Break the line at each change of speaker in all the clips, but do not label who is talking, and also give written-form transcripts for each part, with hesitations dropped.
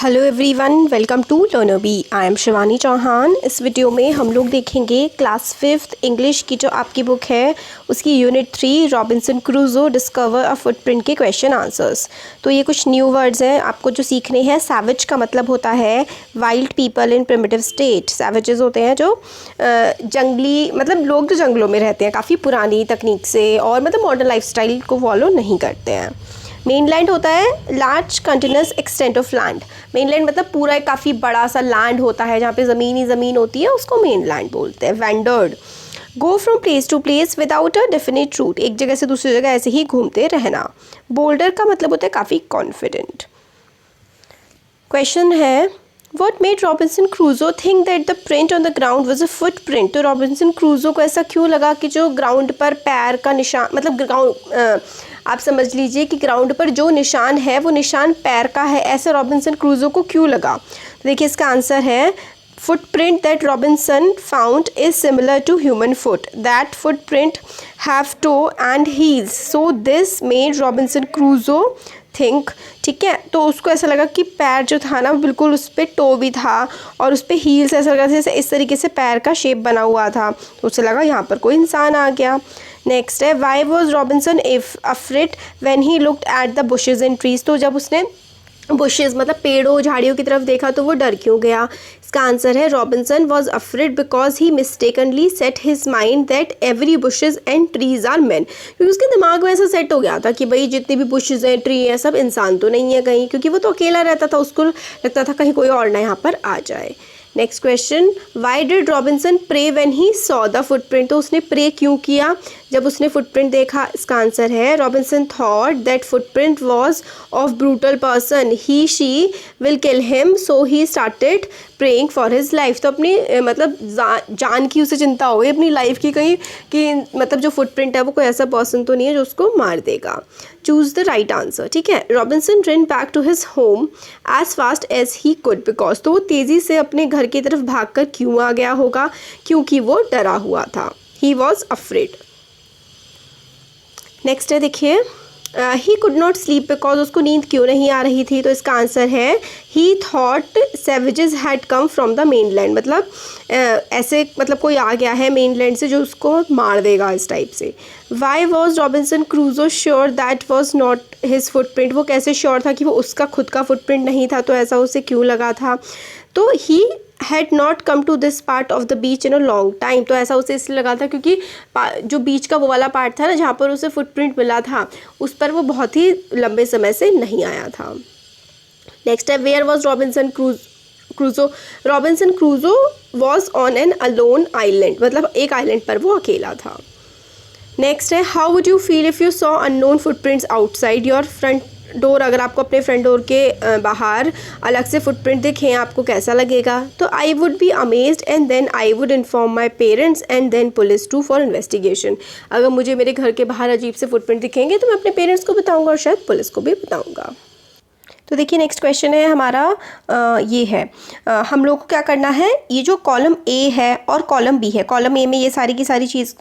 Hello everyone, welcome to Learner B. I am Shivani Chauhan. इस वीडियो में हम लोग देखेंगे क्लास 5th इंग्लिश की जो आपकी बुक है उसकी यूनिट 3 रॉबिन्सन क्रूजो डिस्कवर अ फुटप्रिंट के क्वेश्चन आंसर्स। तो ये कुछ न्यू वर्ड्स हैं आपको जो सीखने हैं। सैवेज का मतलब होता है wild people in primitive state. Savages होते हैं जो जंगली, मतलब लोग जो जंगलों में रहते हैं काफ़ी पुरानी तकनीक से और मतलब मॉडर्न लाइफस्टाइल को फॉलो नहीं करते हैं। मेनलैंड होता है large continuous extent of land. Mainland मतलब पूरा एक काफ़ी बड़ा सा लैंड होता है जहाँ पे ज़मीन ही ज़मीन होती है, उसको मेनलैंड बोलते हैं। Wandered, go from place to place without a definite route, एक जगह से दूसरी जगह ऐसे ही घूमते रहना। बोल्डर का मतलब होता है काफ़ी कॉन्फिडेंट। क्वेश्चन है What made Robinson Crusoe think that the print on the ground was a footprint? तो रॉबिन्सन क्रूजो को ऐसा क्यों लगा कि जो ग्राउंड पर पैर का निशान, मतलब ग्राउंड आप समझ लीजिए कि ग्राउंड पर जो निशान है वो निशान पैर का है, ऐसा रॉबिन्सन क्रूजो को क्यों लगा? तो देखिए इसका आंसर है footprint that Robinson found is similar to human foot. That footprint have toe and heels. So this made Robinson Crusoe think. ठीक है, तो उसको ऐसा लगा कि पैर जो था ना बिल्कुल उस पर टो भी था और उस पर हील्स ऐसा लगा जैसे इस तरीके से पैर का शेप बना हुआ था, तो उसे लगा यहाँ पर कोई इंसान आ गया। नेक्स्ट है why was Robinson if afraid when he looked at the bushes and trees. तो जब उसने बुशेज मतलब पेड़ों झाड़ियों की तरफ देखा तो वो डर क्यों गया? इसका आंसर है Robinson was afraid because he mistakenly set his mind that every bushes and trees are man. क्योंकि उसके दिमाग में ऐसा सेट हो गया था कि भाई जितने भी बुशेज हैं ट्री हैं सब इंसान तो नहीं है कहीं, क्योंकि वो तो अकेला रहता था, उसको लगता था कहीं कोई और ना यहाँ पर आ जाए। Next question, why did Robinson pray when he saw the footprint. तो उसने प्रे क्यों किया जब उसने फुटप्रिंट देखा? इसका आंसर है Robinson thought that footprint was of brutal person, he she will kill him, so he started praying for his life. तो अपनी मतलब जान की उसे चिंता हो गई अपनी लाइफ की कहीं कि मतलब जो फुटप्रिंट है वो कोई ऐसा पर्सन तो नहीं है जो उसको मार देगा। Choose the right answer. ठीक है, Robinson ran back to his home as fast as he could because, तो वो तेज़ी से अपने घर की तरफ भागकर क्यों आ गया होगा? क्योंकि वो डरा हुआ था, ही वॉज अफ्रेड। नेक्स्ट है देखिए, he could not sleep because, उसको नींद क्यों नहीं आ रही थी? तो इसका आंसर है ही thought savages had come from the main land. मतलब ऐसे मतलब कोई आ गया है मेन लैंड से जो उसको मार देगा, इस टाइप से। वाई वॉज रॉबिन्सन क्रूजो sure that was not his footprint. वो कैसे श्योर था कि वो उसका खुद का फुटप्रिंट नहीं था? तो ऐसा उसे क्यों लगा था? तो he had not come to this part of the beach in a long time. तो ऐसा उसे इसलिए लगा था क्योंकि जो बीच का वो वाला पार्ट था ना जहाँ पर उसे फुटप्रिंट मिला था उस पर वो बहुत ही लंबे समय से नहीं आया था। नेक्स्ट है where was Robinson Crusoe. Robinson Crusoe was on an alone island, मतलब एक आइलैंड पर वो अकेला था। नेक्स्ट है how would you feel if you saw unknown footprints outside your front door. अगर आपको अपने फ्रंट डोर के बाहर अलग से फुटप्रिंट दिखें आपको कैसा लगेगा? तो I would be amazed and then I would inform my parents and then police to for investigation. अगर मुझे मेरे घर के बाहर अजीब से फुटप्रिंट दिखेंगे तो मैं अपने पेरेंट्स को बताऊंगा और शायद पुलिस को भी बताऊंगा। तो देखिए नेक्स्ट क्वेश्चन है हमारा ये है हम लोग को क्या करना है, ये जो कॉलम ए है और कॉलम बी है, कॉलम ए में ये सारी की सारी चीज़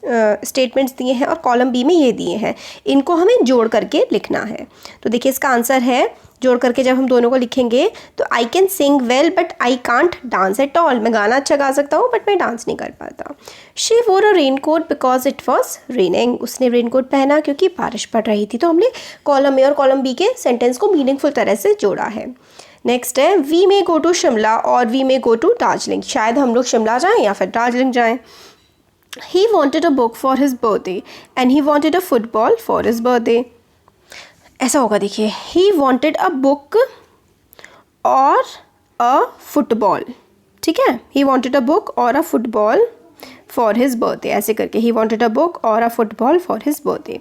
स्टेटमेंट्स दिए हैं और कॉलम बी में ये दिए हैं, इनको हमें जोड़ करके लिखना है। तो देखिए इसका आंसर है जोड़ करके जब हम दोनों को लिखेंगे तो I can sing well but I can't dance at all. मैं गाना अच्छा गा सकता हूँ बट मैं डांस नहीं कर पाता। She wore a rain coat because it was raining. उसने रेन कोट पहना क्योंकि बारिश पड़ रही थी। तो हमने कॉलम ए और कॉलम बी के सेंटेंस को मीनिंगफुल तरह से जोड़ा है। नेक्स्ट है we may go to Shimla और we may go to Darjeeling. शायद हम लोग शिमला जाएँ या फिर दार्जिलिंग जाएँ। He wanted a book for his birthday and he wanted a football for his birthday. ऐसा होगा देखिए, ही वॉन्टेड अ बुक और अ फुटबॉल। ठीक है, ही वॉन्टेड अ बुक और a football for his birthday, ऐसे करके ही वॉन्टेड अ बुक और a football for his birthday.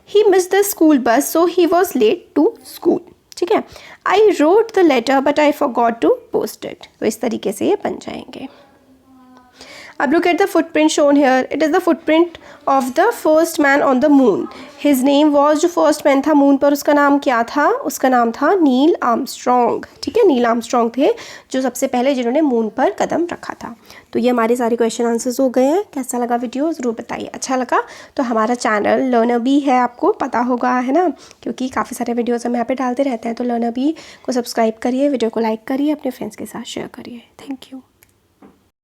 He miss the school bus so he was late to school. ठीक है, I wrote the letter but I forgot to post it. तो इस तरीके से ये बन जाएंगे। अब look at the footprint shown here, it is the footprint of the first man on the moon. His name was, जो फर्स्ट मैन था मून पर उसका नाम क्या था? उसका नाम था नील आर्मस्ट्रॉन्ग। ठीक है, नील आर्मस्ट्रॉन्ग थे जो सबसे पहले जिन्होंने मून पर कदम रखा था। तो ये हमारे सारे क्वेश्चन आंसर्स हो गए हैं। कैसा लगा वीडियो ज़रूर बताइए। अच्छा लगा तो हमारा चैनल लर्नर बी है, आपको पता होगा है ना, क्योंकि काफ़ी सारे वीडियोज़ हम यहाँ पे डालते रहते हैं। तो लर्नर बी को सब्सक्राइब करिए, वीडियो को लाइक करिए, अपने फ्रेंड्स के साथ शेयर करिए। Thank you.